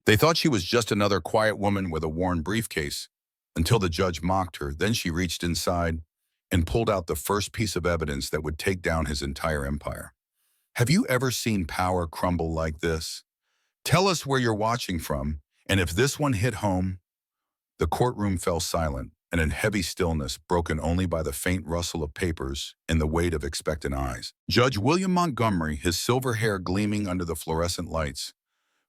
They thought she was just another quiet woman with a worn briefcase until the judge mocked her. Then she reached inside and pulled out the first piece of evidence that would take down his entire empire. Have you ever seen power crumble like this? Tell us where you're watching from, and if this one hit home. The courtroom fell silent, and in heavy stillness broken only by the faint rustle of papers and the weight of expectant eyes. Judge William Montgomery, his silver hair gleaming under the fluorescent lights,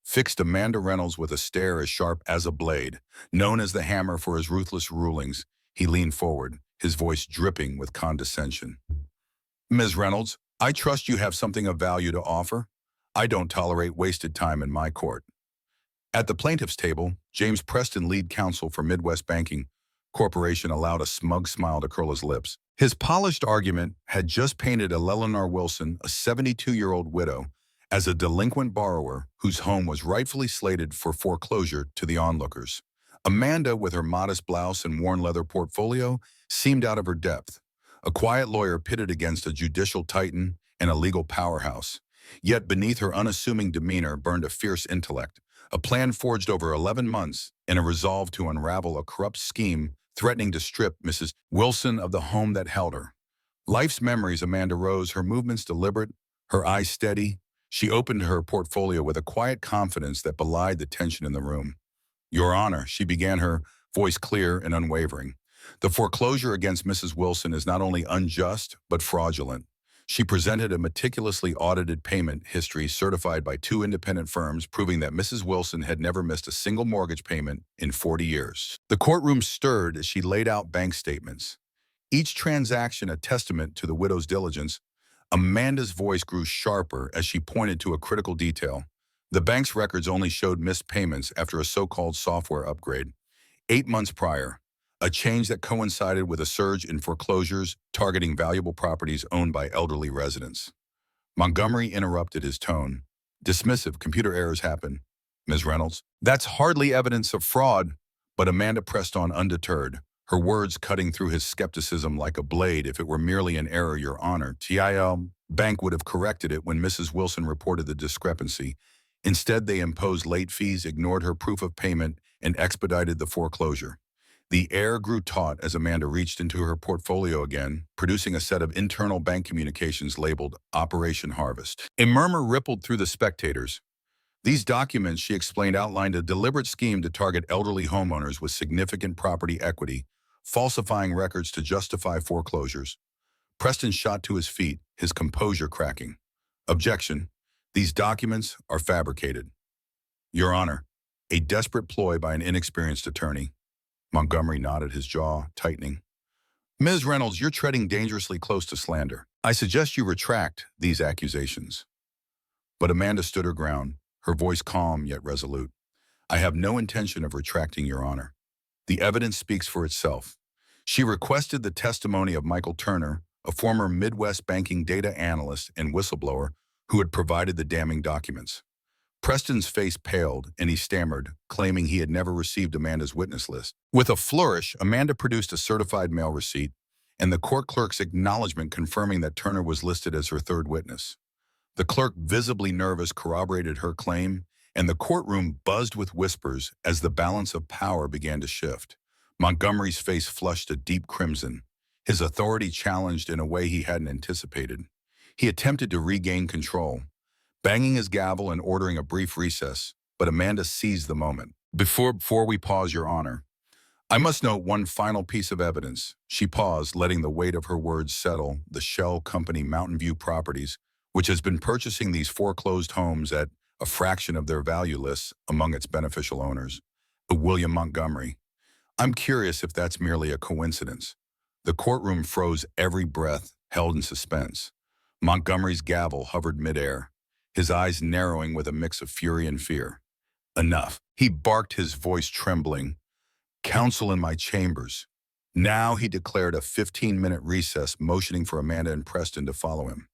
fixed Amanda Reynolds with a stare as sharp as a blade. Known as the Hammer for his ruthless rulings, he leaned forward, his voice dripping with condescension. Ms. Reynolds, I trust you have something of value to offer. I don't tolerate wasted time in my court. At the plaintiff's table, James Preston, lead counsel for Midwest Banking Corporation, allowed a smug smile to curl his lips. His polished argument had just painted Eleanor Wilson, a 72-year-old widow, as a delinquent borrower whose home was rightfully slated for foreclosure to the onlookers. Amanda, with her modest blouse and worn leather portfolio, seemed out of her depth, a quiet lawyer pitted against a judicial titan and a legal powerhouse. Yet beneath her unassuming demeanor burned a fierce intellect, a plan forged over 11 months, and a resolve to unravel a corrupt scheme threatening to strip Mrs. Wilson of the home that held her. Life's memories. Amanda rose, her movements deliberate, her eyes steady. She opened her portfolio with a quiet confidence that belied the tension in the room. Your Honor, she began, her voice clear and unwavering. The foreclosure against Mrs. Wilson is not only unjust, but fraudulent. She presented a meticulously audited payment history certified by 2 independent firms, proving that Mrs. Wilson had never missed a single mortgage payment in 40 years. The courtroom stirred as she laid out bank statements, each transaction a testament to the widow's diligence. Amanda's voice grew sharper as she pointed to a critical detail. The bank's records only showed missed payments after a so-called software upgrade 8 months prior, a change that coincided with a surge in foreclosures targeting valuable properties owned by elderly residents. Montgomery interrupted, his tone dismissive. Computer errors happen, Ms. Reynolds. That's hardly evidence of fraud, but Amanda pressed on undeterred, her words cutting through his skepticism like a blade. If it were merely an error, Your Honor, TIL Bank would have corrected it when Mrs. Wilson reported the discrepancy. Instead, they imposed late fees, ignored her proof of payment, and expedited the foreclosure. The air grew taut as Amanda reached into her portfolio again, producing a set of internal bank communications labeled Operation Harvest. A murmur rippled through the spectators. These documents, she explained, outlined a deliberate scheme to target elderly homeowners with significant property equity, falsifying records to justify foreclosures. Preston shot to his feet, his composure cracking. Objection. These documents are fabricated. Your Honor, a desperate ploy by an inexperienced attorney. Montgomery nodded, his jaw tightening. Ms. Reynolds, you're treading dangerously close to slander. I suggest you retract these accusations. But Amanda stood her ground, her voice calm yet resolute. I have no intention of retracting, Your Honor. The evidence speaks for itself. She requested the testimony of Michael Turner, a former Midwest banking data analyst and whistleblower who had provided the damning documents. Preston's face paled, and he stammered, claiming he had never received Amanda's witness list. With a flourish, Amanda produced a certified mail receipt and the court clerk's acknowledgement confirming that Turner was listed as her third witness. The clerk, visibly nervous, corroborated her claim, and the courtroom buzzed with whispers as the balance of power began to shift. Montgomery's face flushed a deep crimson, his authority challenged in a way he hadn't anticipated. He attempted to regain control, banging his gavel and ordering a brief recess, but Amanda seized the moment. Before we pause, Your Honor, I must note one final piece of evidence. She paused, letting the weight of her words settle. The shell company Mountain View Properties, which has been purchasing these foreclosed homes at a fraction of their value lists among its beneficial owners. William Montgomery. I'm curious if that's merely a coincidence. The courtroom froze, every breath held in suspense. Montgomery's gavel hovered midair, his eyes narrowing with a mix of fury and fear. Enough, he barked, his voice trembling. Counsel in my chambers. Now, he declared a 15-minute recess, motioning for Amanda and Preston to follow him.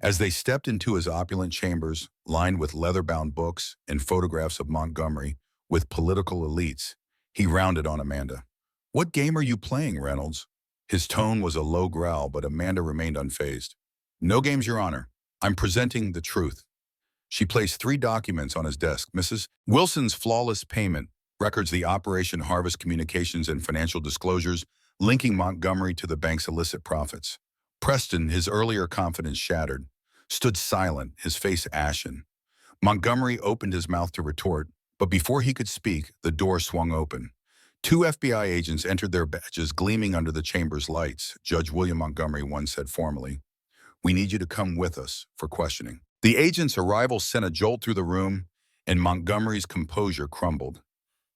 As they stepped into his opulent chambers, lined with leather-bound books and photographs of Montgomery with political elites, he rounded on Amanda. What game are you playing, Reynolds? His tone was a low growl, but Amanda remained unfazed. No games, Your Honor. I'm presenting the truth. She placed 3 documents on his desk. Mrs. Wilson's flawless payment records, the Operation Harvest communications and financial disclosures linking Montgomery to the bank's illicit profits. Preston, his earlier confidence shattered, stood silent, his face ashen. Montgomery opened his mouth to retort, but before he could speak, the door swung open. 2 FBI agents entered, their badges gleaming under the chamber's lights. Judge William Montgomery once said formally, "We need you to come with us for questioning." The agent's arrival sent a jolt through the room, and Montgomery's composure crumbled.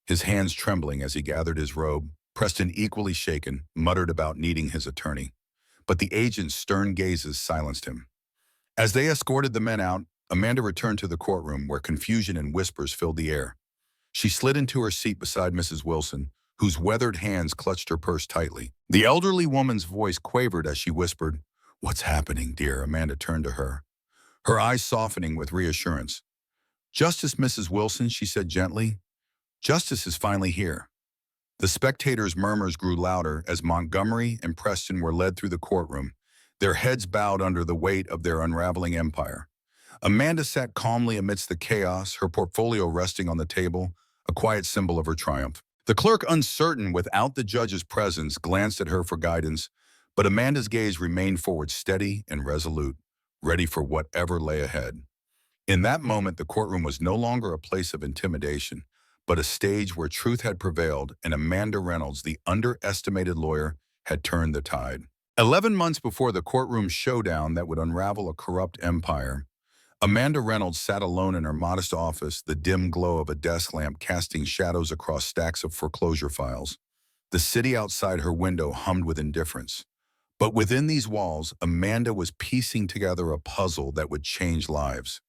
His hands trembling as he gathered his robe, Preston, equally shaken, muttered about needing his attorney. But the agent's stern gazes silenced him. As they escorted the men out, Amanda returned to the courtroom where confusion and whispers filled the air. She slid into her seat beside Mrs. Wilson, whose weathered hands clutched her purse tightly. The elderly woman's voice quavered as she whispered, "What's happening, dear?" Amanda turned to her, her eyes softening with reassurance. "Justice, Mrs. Wilson," she said gently. "Justice is finally here." The spectators' murmurs grew louder as Montgomery and Preston were led through the courtroom, their heads bowed under the weight of their unraveling empire. Amanda sat calmly amidst the chaos, her portfolio resting on the table, a quiet symbol of her triumph. The clerk, uncertain without the judge's presence, glanced at her for guidance, but Amanda's gaze remained forward, steady and resolute, ready for whatever lay ahead. In that moment, the courtroom was no longer a place of intimidation, but a stage where truth had prevailed, and Amanda Reynolds, the underestimated lawyer, had turned the tide. 11 months before the courtroom showdown that would unravel a corrupt empire, Amanda Reynolds sat alone in her modest office, the dim glow of a desk lamp casting shadows across stacks of foreclosure files. The city outside her window hummed with indifference. But within these walls, Amanda was piecing together a puzzle that would change lives.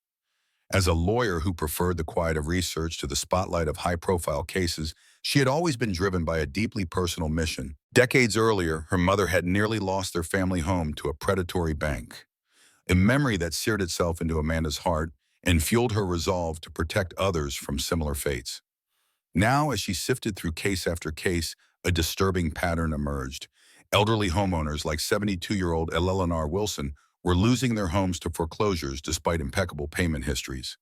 As a lawyer who preferred the quiet of research to the spotlight of high-profile cases, she had always been driven by a deeply personal mission. Decades earlier, her mother had nearly lost their family home to a predatory bank, a memory that seared itself into Amanda's heart and fueled her resolve to protect others from similar fates. Now, as she sifted through case after case, a disturbing pattern emerged. Elderly homeowners like 72-year-old Eleanor Wilson were losing their homes to foreclosures despite impeccable payment histories.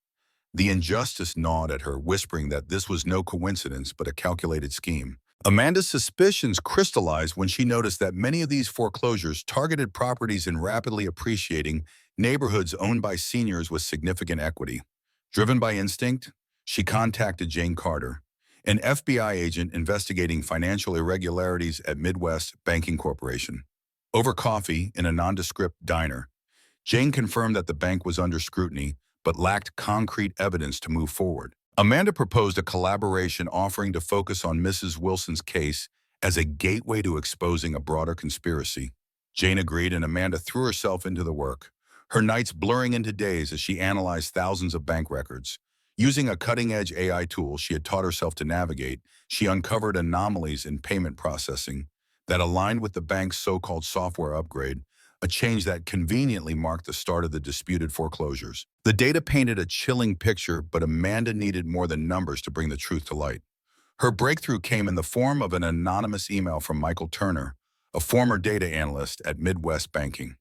The injustice gnawed at her, whispering that this was no coincidence but a calculated scheme. Amanda's suspicions crystallized when she noticed that many of these foreclosures targeted properties in rapidly appreciating neighborhoods owned by seniors with significant equity. Driven by instinct, she contacted Jane Carter, an FBI agent investigating financial irregularities at Midwest Banking Corporation. Over coffee in a nondescript diner, Jane confirmed that the bank was under scrutiny but lacked concrete evidence to move forward. Amanda proposed a collaboration, offering to focus on Mrs. Wilson's case as a gateway to exposing a broader conspiracy. Jane agreed, and Amanda threw herself into the work, her nights blurring into days as she analyzed thousands of bank records. Using a cutting-edge AI tool she had taught herself to navigate, she uncovered anomalies in payment processing that aligned with the bank's so-called software upgrade, a change that conveniently marked the start of the disputed foreclosures. The data painted a chilling picture, but Amanda needed more than numbers to bring the truth to light. Her breakthrough came in the form of an anonymous email from Michael Turner, a former data analyst at Midwest Banking.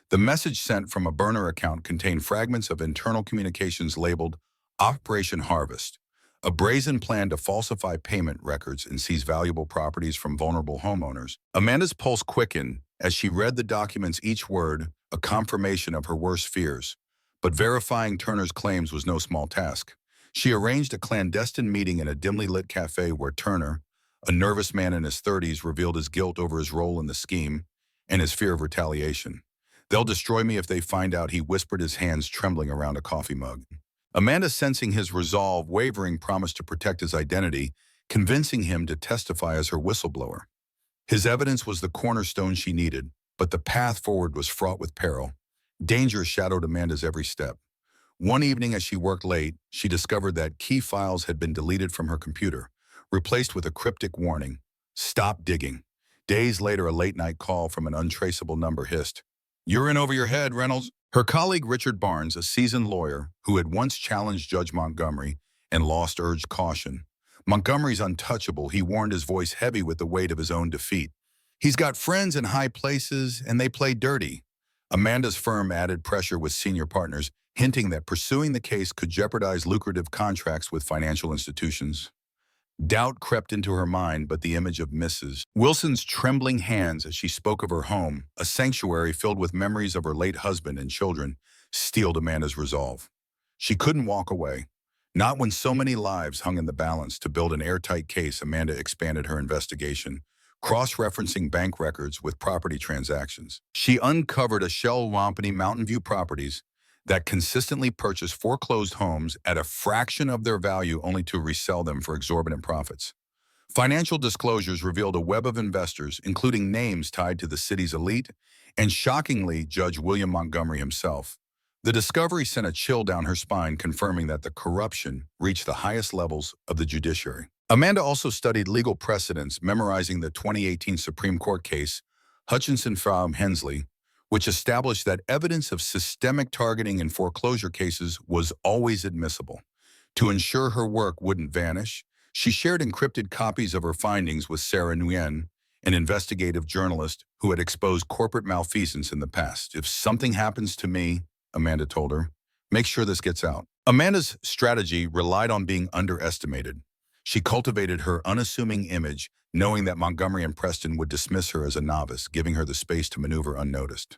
The message, sent from a burner account, contained fragments of internal communications labeled Operation Harvest, a brazen plan to falsify payment records and seize valuable properties from vulnerable homeowners. Amanda's pulse quickened as she read the documents, each word a confirmation of her worst fears. But verifying Turner's claims was no small task. She arranged a clandestine meeting in a dimly lit cafe where Turner, a nervous man in his 30s, revealed his guilt over his role in the scheme and his fear of retaliation. "They'll destroy me if they find out," he whispered, his hands trembling around a coffee mug. Amanda, sensing his resolve wavering, promised to protect his identity, convincing him to testify as her whistleblower. His evidence was the cornerstone she needed, but the path forward was fraught with peril. Danger shadowed Amanda's every step. One evening as she worked late, she discovered that key files had been deleted from her computer, replaced with a cryptic warning, "Stop digging." Days later, a late-night call from an untraceable number hissed, "You're in over your head, Reynolds." Her colleague Richard Barnes, a seasoned lawyer who had once challenged Judge Montgomery and lost, urged caution. "Montgomery's untouchable," he warned, his voice heavy with the weight of his own defeat. "He's got friends in high places, and they play dirty." Amanda's firm added pressure with senior partners, hinting that pursuing the case could jeopardize lucrative contracts with financial institutions. Doubt crept into her mind, but the image of Mrs. Wilson's trembling hands as she spoke of her home, a sanctuary filled with memories of her late husband and children, steeled Amanda's resolve. She couldn't walk away. Not when so many lives hung in the balance. To build an airtight case, Amanda expanded her investigation, cross-referencing bank records with property transactions. She uncovered a shell company, Mountain View Properties, that consistently purchased foreclosed homes at a fraction of their value only to resell them for exorbitant profits. Financial disclosures revealed a web of investors, including names tied to the city's elite, and shockingly, Judge William Montgomery himself. The discovery sent a chill down her spine, confirming that the corruption reached the highest levels of the judiciary. Amanda also studied legal precedents, memorizing the 2018 Supreme Court case, Hutchinson v. Hensley, which established that evidence of systemic targeting in foreclosure cases was always admissible. To ensure her work wouldn't vanish, she shared encrypted copies of her findings with Sarah Nguyen, an investigative journalist who had exposed corporate malfeasance in the past. "If something happens to me," Amanda told her, "make sure this gets out." Amanda's strategy relied on being underestimated. She cultivated her unassuming image, knowing that Montgomery and Preston would dismiss her as a novice, giving her the space to maneuver unnoticed.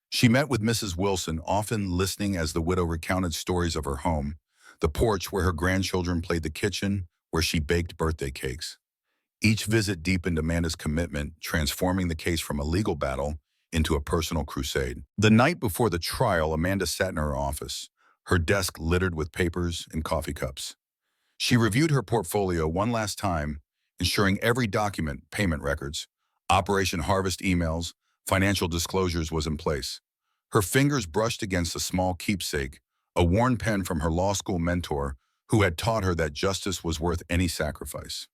She met with Mrs. Wilson, often listening as the widow recounted stories of her home, the porch where her grandchildren played, the kitchen where she baked birthday cakes. Each visit deepened Amanda's commitment, transforming the case from a legal battle into a personal crusade. The night before the trial, Amanda sat in her office, her desk littered with papers and coffee cups. She reviewed her portfolio one last time, ensuring every document, payment records, Operation Harvest emails, financial disclosures was in place. Her fingers brushed against a small keepsake, a worn pen from her law school mentor who had taught her that justice was worth any sacrifice.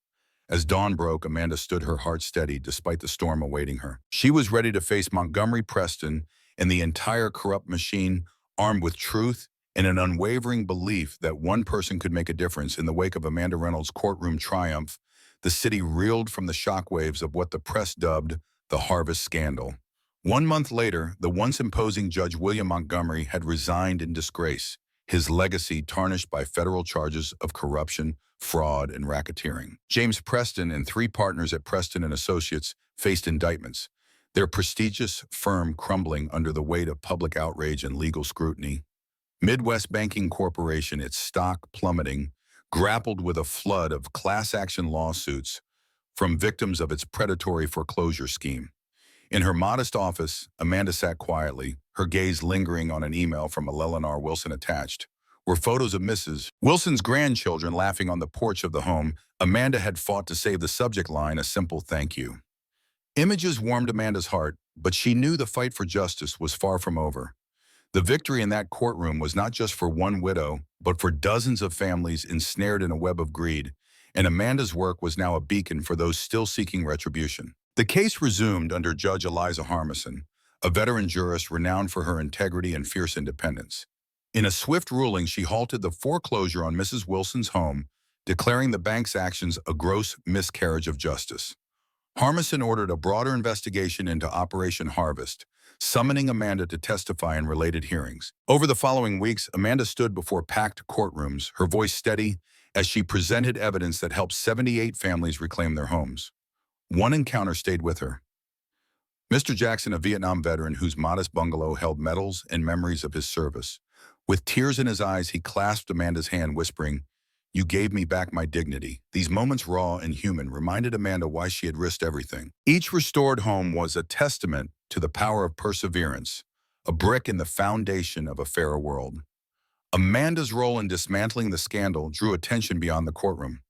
As dawn broke, Amanda stood, her heart steady despite the storm awaiting her. She was ready to face Montgomery, Preston, and the entire corrupt machine, armed with truth and an unwavering belief that one person could make a difference. In the wake of Amanda Reynolds' courtroom triumph, the city reeled from the shockwaves of what the press dubbed the Harvest Scandal. 1 month later, the once imposing Judge William Montgomery had resigned in disgrace, his legacy tarnished by federal charges of corruption, fraud, and racketeering. James Preston and 3 partners at Preston and Associates faced indictments, their prestigious firm crumbling under the weight of public outrage and legal scrutiny. Midwest Banking Corporation, its stock plummeting, grappled with a flood of class action lawsuits from victims of its predatory foreclosure scheme. In her modest office, Amanda sat quietly, her gaze lingering on an email from Eleanor Wilson. Attached were photos of Mrs. Wilson's grandchildren laughing on the porch of the home. Amanda had fought to save the subject line, a simple thank you. Images warmed Amanda's heart, but she knew the fight for justice was far from over. The victory in that courtroom was not just for one widow, but for dozens of families ensnared in a web of greed, and Amanda's work was now a beacon for those still seeking retribution. The case resumed under Judge Eliza Harmison, a veteran jurist renowned for her integrity and fierce independence. In a swift ruling, she halted the foreclosure on Mrs. Wilson's home, declaring the bank's actions a gross miscarriage of justice. Harmison ordered a broader investigation into Operation Harvest, summoning Amanda to testify in related hearings. Over the following weeks, Amanda stood before packed courtrooms, her voice steady as she presented evidence that helped 78 families reclaim their homes. One encounter stayed with her. Mr. Jackson, a Vietnam veteran whose modest bungalow held medals and memories of his service. With tears in his eyes, he clasped Amanda's hand, whispering, "You gave me back my dignity." These moments, raw and human, reminded Amanda why she had risked everything. Each restored home was a testament to the power of perseverance, a brick in the foundation of a fairer world. Amanda's role in dismantling the scandal drew attention beyond the courtroom.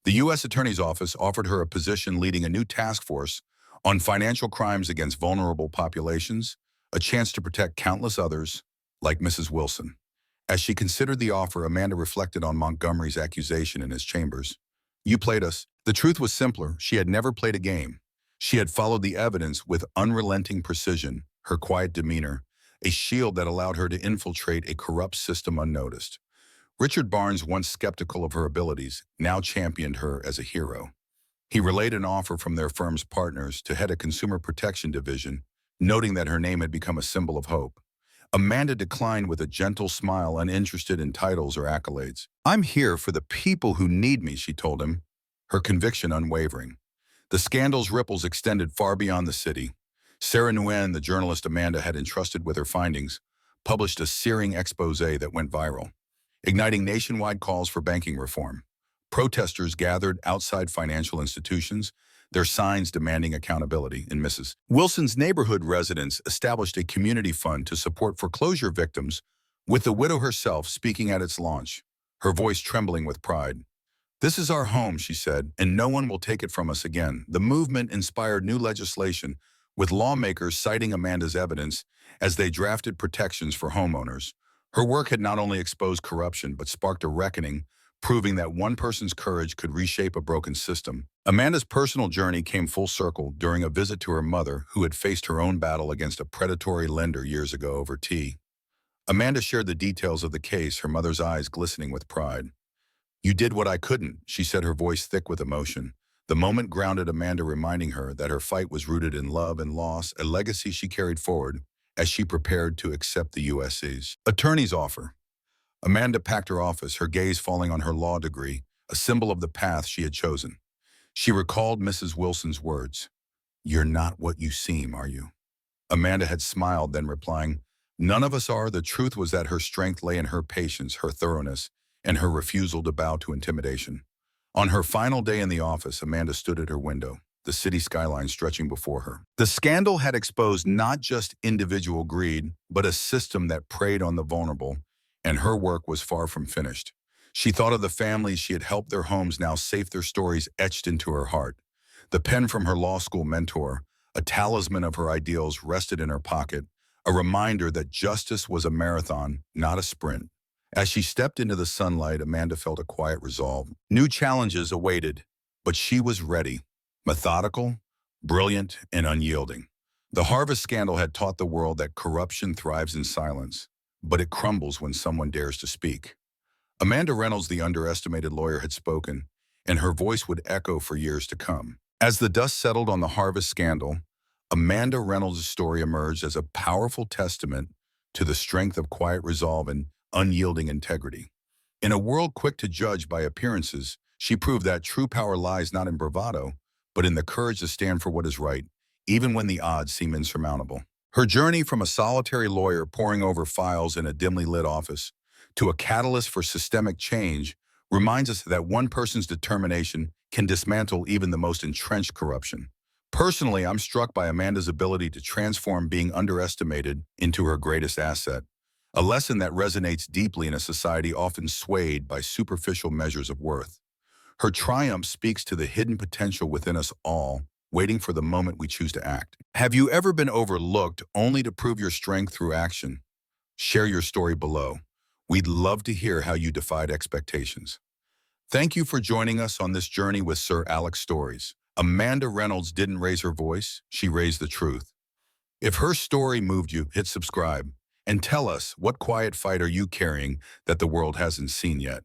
The U.S. Attorney's Office offered her a position leading a new task force on financial crimes against vulnerable populations, a chance to protect countless others, like Mrs. Wilson. As she considered the offer, Amanda reflected on Montgomery's accusation in his chambers. "You played us." The truth was simpler. She had never played a game. She had followed the evidence with unrelenting precision, her quiet demeanor, a shield that allowed her to infiltrate a corrupt system unnoticed. Richard Barnes, once skeptical of her abilities, now championed her as a hero. He relayed an offer from their firm's partners to head a consumer protection division, noting that her name had become a symbol of hope. Amanda declined with a gentle smile, uninterested in titles or accolades. "I'm here for the people who need me," she told him, her conviction unwavering. The scandal's ripples extended far beyond the city. Sarah Nguyen, the journalist Amanda had entrusted with her findings, published a searing expose that went viral, igniting nationwide calls for banking reform. Protesters gathered outside financial institutions, their signs demanding accountability. In Mrs. Wilson's neighborhood, residents established a community fund to support foreclosure victims, with the widow herself speaking at its launch, her voice trembling with pride. "This is our home," she said, "and no one will take it from us again." The movement inspired new legislation, with lawmakers citing Amanda's evidence as they drafted protections for homeowners. Her work had not only exposed corruption, but sparked a reckoning, proving that one person's courage could reshape a broken system. Amanda's personal journey came full circle during a visit to her mother, who had faced her own battle against a predatory lender years ago over tea. Amanda shared the details of the case, her mother's eyes glistening with pride. "You did what I couldn't," she said, her voice thick with emotion. The moment grounded Amanda, reminding her that her fight was rooted in love and loss, a legacy she carried forward as she prepared to accept the USC's attorney's offer. Amanda packed her office, her gaze falling on her law degree, a symbol of the path she had chosen. She recalled Mrs. Wilson's words, "You're not what you seem, are you?" Amanda had smiled, then replying, "None of us are." The truth was that her strength lay in her patience, her thoroughness, and her refusal to bow to intimidation. On her final day in the office, Amanda stood at her window, the city skyline stretching before her. The scandal had exposed not just individual greed, but a system that preyed on the vulnerable, and her work was far from finished. She thought of the families she had helped, their homes now safe, their stories etched into her heart. The pen from her law school mentor, a talisman of her ideals, rested in her pocket, a reminder that justice was a marathon, not a sprint. As she stepped into the sunlight, Amanda felt a quiet resolve. New challenges awaited, but she was ready, methodical, brilliant, and unyielding. The Harvest scandal had taught the world that corruption thrives in silence, but it crumbles when someone dares to speak. Amanda Reynolds, the underestimated lawyer, had spoken, and her voice would echo for years to come. As the dust settled on the Harvest scandal, Amanda Reynolds' story emerged as a powerful testament to the strength of quiet resolve and unyielding integrity. In a world quick to judge by appearances, she proved that true power lies not in bravado, but in the courage to stand for what is right, even when the odds seem insurmountable. Her journey from a solitary lawyer poring over files in a dimly lit office to a catalyst for systemic change reminds us that one person's determination can dismantle even the most entrenched corruption. Personally, I'm struck by Amanda's ability to transform being underestimated into her greatest asset, a lesson that resonates deeply in a society often swayed by superficial measures of worth. Her triumph speaks to the hidden potential within us all, waiting for the moment we choose to act. Have you ever been overlooked only to prove your strength through action? Share your story below. We'd love to hear how you defied expectations. Thank you for joining us on this journey with Sir Alex Stories. Amanda Reynolds didn't raise her voice, she raised the truth. If her story moved you, hit subscribe and tell us, what quiet fight are you carrying that the world hasn't seen yet?